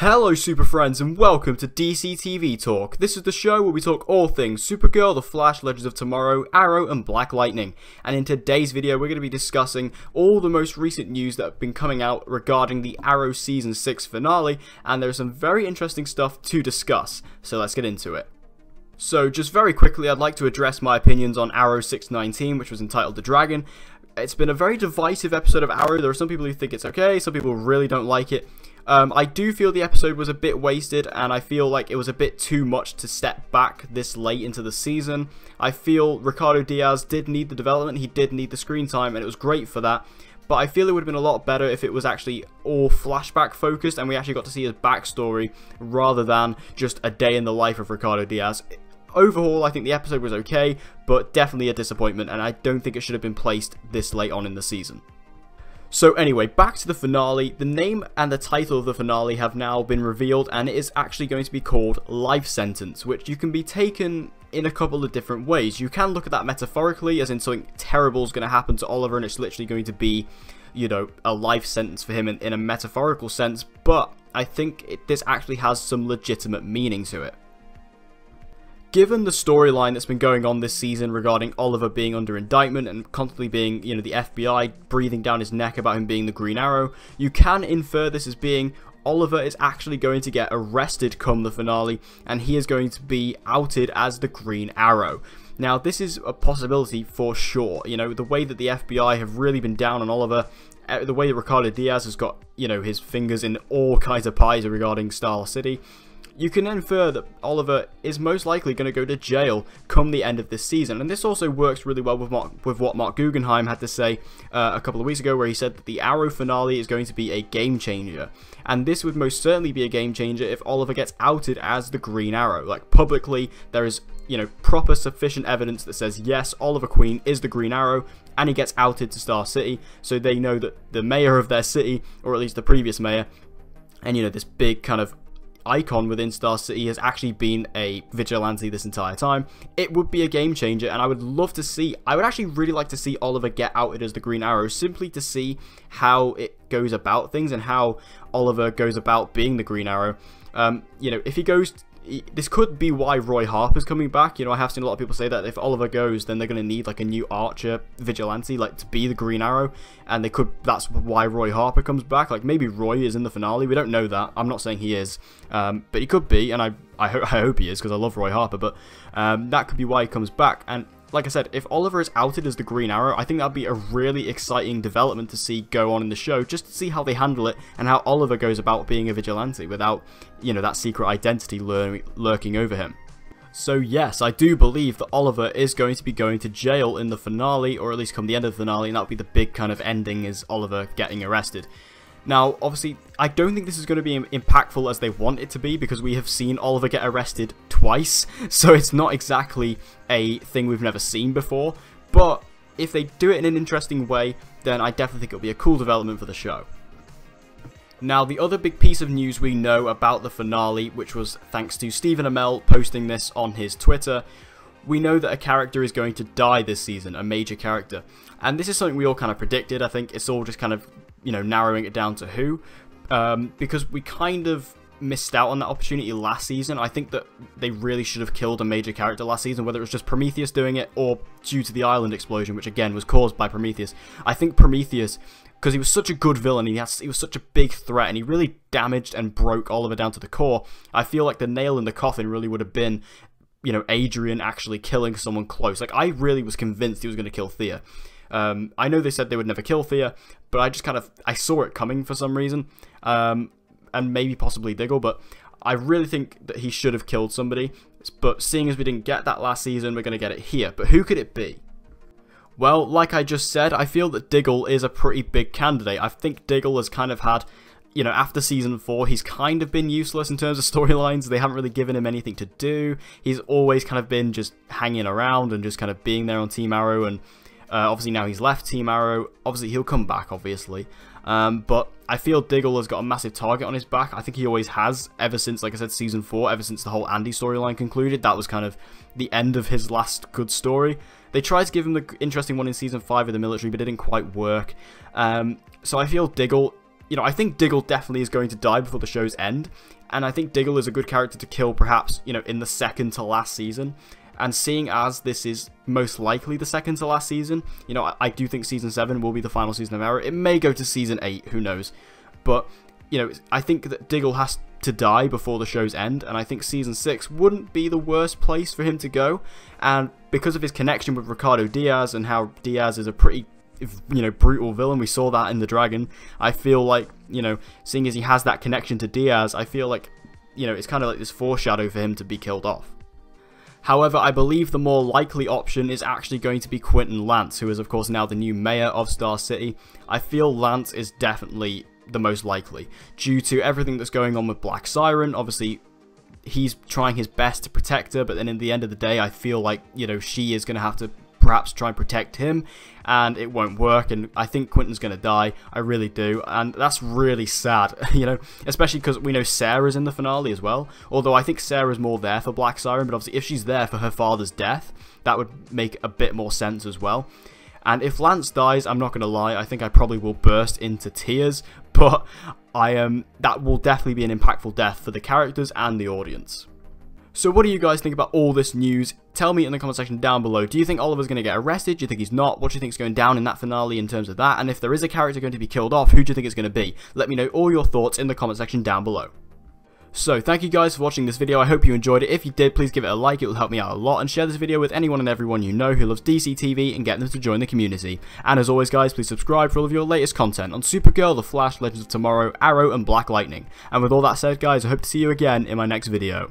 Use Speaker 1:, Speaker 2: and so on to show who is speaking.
Speaker 1: Hello super friends and welcome to DC TV Talk. This is the show where we talk all things Supergirl, The Flash, Legends of Tomorrow, Arrow and Black Lightning. And in today's video we're going to be discussing all the most recent news that have been coming out regarding the Arrow Season 6 finale, and there's some very interesting stuff to discuss, so let's get into it. So just very quickly, I'd like to address my opinions on Arrow 619, which was entitled The Dragon. It's been a very divisive episode of Arrow. There are some people who think it's okay, some people really don't like it. I do feel the episode was a bit wasted, and I feel like it was a bit too much to step back this late into the season. I feel Ricardo Diaz did need the development, he did need the screen time, and it was great for that. But I feel it would have been a lot better if it was actually all flashback focused, and we actually got to see his backstory, rather than just a day in the life of Ricardo Diaz. Overall, I think the episode was okay, but definitely a disappointment, and I don't think it should have been placed this late on in the season. So anyway, back to the finale. The name and the title of the finale have now been revealed, and it is actually going to be called Life Sentence, which you can be taken in a couple of different ways. You can look at that metaphorically, as in something terrible is going to happen to Oliver and it's literally going to be, you know, a life sentence for him in a metaphorical sense, but I think this actually has some legitimate meaning to it. Given the storyline that's been going on this season regarding Oliver being under indictment and constantly being, you know, the FBI breathing down his neck about him being the Green Arrow, you can infer this as being Oliver is actually going to get arrested come the finale, and he is going to be outed as the Green Arrow. Now, this is a possibility for sure. You know, the way that the FBI have really been down on Oliver, the way that Ricardo Diaz has got, you know, his fingers in all kinds of pies regarding Star City, you can infer that Oliver is most likely going to go to jail come the end of this season. And this also works really well with what Mark Guggenheim had to say a couple of weeks ago, where he said that the Arrow finale is going to be a game changer. And this would most certainly be a game changer if Oliver gets outed as the Green Arrow. Like, publicly, there is, you know, proper sufficient evidence that says, yes, Oliver Queen is the Green Arrow, and he gets outed to Star City, so they know that the mayor of their city, or at least the previous mayor, and, you know, this big kind of icon within Star City has actually been a vigilante this entire time. It would be a game changer, and I would love to see, I would actually really like to see Oliver get outed as the Green Arrow, simply to see how it goes about things and how Oliver goes about being the Green Arrow. You know, if he goes, this could be why Roy Harper's coming back. You know, I have seen a lot of people say that if Oliver goes, then they're going to need like a new Archer vigilante, like, to be the Green Arrow, and they could, that's why Roy Harper comes back. Like, maybe Roy is in the finale, we don't know that. I'm not saying he is, but he could be, and I hope he is, because I love Roy Harper, but that could be why he comes back. And like I said, if Oliver is outed as the Green Arrow, I think that'd be a really exciting development to see go on in the show, just to see how they handle it and how Oliver goes about being a vigilante without, you know, that secret identity lurking over him. So yes, I do believe that Oliver is going to be going to jail in the finale, or at least come the end of the finale, and that'll be the big kind of ending, is Oliver getting arrested. Now, obviously, I don't think this is going to be impactful as they want it to be, because we have seen Oliver get arrested twice, so it's not exactly a thing we've never seen before, but if they do it in an interesting way, then I definitely think it'll be a cool development for the show. Now, the other big piece of news we know about the finale, which was thanks to Stephen Amell posting this on his Twitter, we know that a character is going to die this season, a major character, and this is something we all kind of predicted. I think it's all just kind of, you know, narrowing it down to who, because we kind of missed out on that opportunity last season. I think that they really should have killed a major character last season, whether it was just Prometheus doing it or due to the island explosion, which again was caused by Prometheus. I think Prometheus, because he was such a good villain, he was such a big threat, and he really damaged and broke Oliver down to the core. I feel like the nail in the coffin really would have been, you know, Adrian actually killing someone close. Like, I really was convinced he was going to kill Thea. I know they said they would never kill Thea, but I just kind of, I saw it coming for some reason, and maybe possibly Diggle, but I really think that he should have killed somebody. But seeing as we didn't get that last season, we're going to get it here. But who could it be? Well, like I just said, I feel that Diggle is a pretty big candidate. I think Diggle has kind of had, you know, after Season 4, he's kind of been useless in terms of storylines. They haven't really given him anything to do. He's always kind of been just hanging around and just kind of being there on Team Arrow, and obviously now he's left Team Arrow. Obviously he'll come back, obviously, but I feel Diggle has got a massive target on his back. I think he always has, ever since, like I said, Season 4, ever since the whole Andy storyline concluded. That was kind of the end of his last good story. They tried to give him the interesting one in Season 5 of the military, but it didn't quite work. So I feel Diggle you know, I think Diggle definitely is going to die before the show's end, and I think Diggle is a good character to kill perhaps, you know, in the second to last season. And seeing as this is most likely the second to last season, you know, I do think Season 7 will be the final season of Arrow. It may go to Season 8, who knows. But, you know, I think that Diggle has to die before the show's end, and I think Season 6 wouldn't be the worst place for him to go. And because of his connection with Ricardo Diaz and how Diaz is a pretty, you know, brutal villain, we saw that in The Dragon, I feel like, you know, seeing as he has that connection to Diaz, I feel like, you know, it's kind of like this foreshadow for him to be killed off. However, I believe the more likely option is actually going to be Quentin Lance, who is of course now the new mayor of Star City. I feel Lance is definitely the most likely, due to everything that's going on with Black Siren. Obviously, he's trying his best to protect her, but then in the end of the day, I feel like, you know, she is going to have to perhaps try and protect him, and it won't work, and I think Quentin's going to die. I really do, and that's really sad, you know, especially because we know Sarah's in the finale as well, although I think Sarah's more there for Black Siren, but obviously if she's there for her father's death, that would make a bit more sense as well. And if Lance dies, I'm not going to lie, I think I probably will burst into tears, but that will definitely be an impactful death for the characters and the audience. So what do you guys think about all this news? Tell me in the comment section down below. Do you think Oliver's going to get arrested? Do you think he's not? What do you think is going down in that finale in terms of that? And if there is a character going to be killed off, who do you think it's going to be? Let me know all your thoughts in the comment section down below. So, thank you guys for watching this video. I hope you enjoyed it. If you did, please give it a like. It will help me out a lot. And share this video with anyone and everyone you know who loves DC TV and get them to join the community. And as always, guys, please subscribe for all of your latest content on Supergirl, The Flash, Legends of Tomorrow, Arrow, and Black Lightning. And with all that said, guys, I hope to see you again in my next video.